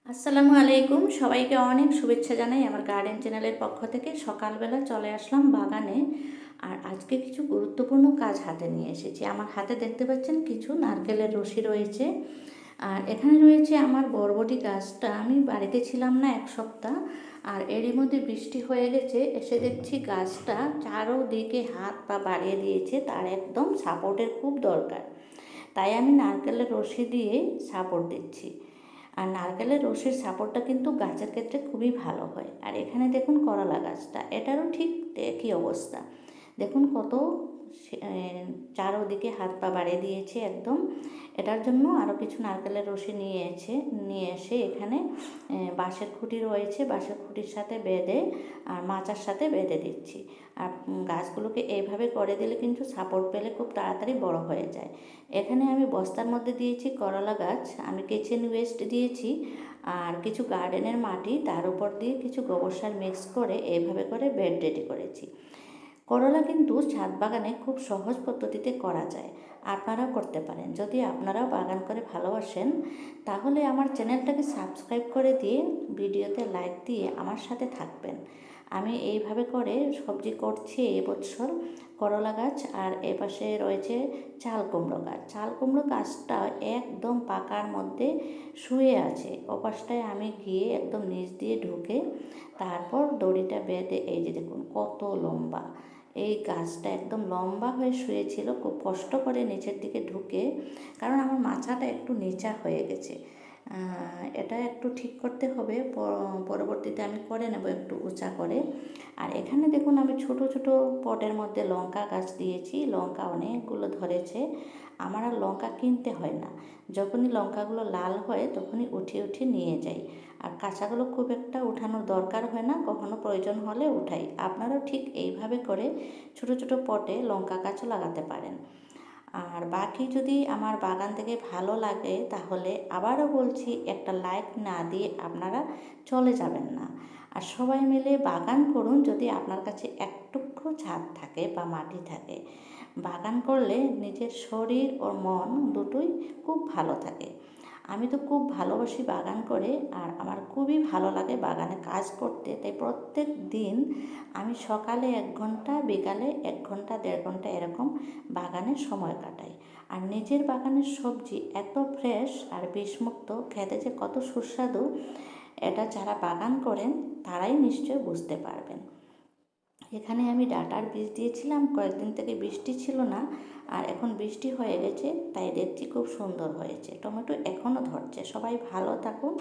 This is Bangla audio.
আসসালামু আলাইকুম, সবাইকে অনেক শুভেচ্ছা জানাই আমার গার্ডেন চ্যানেলের পক্ষ থেকে। সকালবেলা চলে আসলাম বাগানে। আর আজকে কিছু গুরুত্বপূর্ণ কাজ হাতে নিয়ে এসেছি। আমার হাতে দেখতে পাচ্ছেন কিছু নারকেলের রশি রয়েছে। আর এখানে রয়েছে আমার বরবটি গাছটা। আমি বাড়িতে ছিলাম না এক সপ্তাহ, আর এরই মধ্যে বৃষ্টি হয়ে গেছে। এসে দেখছি গাছটা চারোদিকে হাত পা বাড়িয়ে দিয়েছে, তার একদম সাপোর্টের খুব দরকার। তাই আমি নারকেলের রশি দিয়ে সাপোর্ট দিচ্ছি। আর নারকেলের রসের সাপোর্টটা কিন্তু গাছের ক্ষেত্রে খুবই ভালো হয়। আর এখানে দেখুন করলা গাছটা, এটারও ঠিক একই অবস্থা। দেখুন কত চারোদিকে হাত পা বাড়িয়ে দিয়েছে একদম। এটার জন্য আরও কিছু নারকেলের রশি নিয়ে এসে এখানে বাঁশের খুঁটি রয়েছে, বাঁশের খুঁটির সাথে বেঁধে আর মাচার সাথে বেঁধে দিচ্ছি। আর গাছগুলোকে এইভাবে করে দিলে কিন্তু সাপোর্ট পেলে খুব তাড়াতাড়ি বড় হয়ে যায়। এখানে আমি বস্তার মধ্যে দিয়েছি করলা গাছ, আমি কিচেন ওয়েস্ট দিয়েছি আর কিছু গার্ডেনের মাটি, তার উপর দিয়ে কিছু গোবর সার মিক্স করে এইভাবে করে বেড রেডি করেছি। করলা কিন্তু ছাদ বাগানে খুব সহজ পদ্ধতিতে করা যায়, আপনারাও করতে পারেন। যদি আপনারাও বাগান করে ভালোবাসেন তাহলে আমার চ্যানেলটাকে সাবস্ক্রাইব করে দিয়ে ভিডিওতে লাইক দিয়ে আমার সাথে থাকবেন। আমি এইভাবে করে সবজি করছি এবছর। করলা গাছ আর এপাশে রয়েছে চাল কুমড়ো গাছ। চাল কুমড়ো গাছটা একদম পাকার মধ্যে শুয়ে আছে। ওপাশটায় আমি গিয়ে একদম নিচ দিয়ে ঢুকে তারপর দড়িটা বেঁধে, এই যে দেখুন কত লম্বা এই গাছটা, একদম লম্বা হয়ে শুয়েছিল। খুব কষ্ট করে নিচের দিকে ঢুকে, কারণ আমার মাচাটা একটু নিচা হয়ে গেছে। এটা একটু ঠিক করতে হবে, পরবর্তীতে আমি করে নেব একটু উঁচা করে। আর এখানে দেখুন আমি ছোট ছোট পটের মধ্যে লঙ্কা গাছ দিয়েছি, লঙ্কা অনেকগুলো ধরেছে। আমার আর লঙ্কা কিনতে হয় না, যখনই লঙ্কাগুলো লাল হয় তখনই উঠিয়ে উঠিয়ে নিয়ে যাই। আর কাঁচাগুলো খুব একটা উঠানোর দরকার হয় না, কখনো প্রয়োজন হলে উঠাই। আপনারাও ঠিক এইভাবে করে ছোট ছোট পটে লঙ্কা গাছও লাগাতে পারেন। আর বাকি যদি আমার বাগান থেকে ভালো লাগে তাহলে আবারও বলছি, একটা লাইক না দিয়ে আপনারা চলে যাবেন না। আর সবাই মিলে বাগান করুন। যদি আপনার কাছে একটুকরো ছাদ থাকে বা মাটি থাকে, বাগান করলে নিজের শরীর ও মন দুটোই খুব ভালো থাকে। আমি তো খুব ভালোবাসি বাগান করে, আর আমার খুবই ভালো লাগে বাগানে কাজ করতে। তাই প্রত্যেক দিন আমি সকালে 1 ঘন্টা, বিকালে 1 ঘন্টা, 1.5 ঘন্টা এরকম বাগানে সময় কাটাই। আর নিজের বাগানের সবজি এত ফ্রেশ আর বিষমুক্ত, খেতে যে কত সুস্বাদু, এটা যারা বাগান করেন তারাই নিশ্চয় বুঝতে পারবেন। এখানে আমি ডাঁটার বীজ দিয়েছিলাম, কয়েকদিন থেকে বৃষ্টি ছিল না, আর এখন বৃষ্টি হয়ে গেছে, তাই দেখছি খুব সুন্দর হয়েছে। টমেটো এখনও ধরছে। সবাই ভালো থাকুন।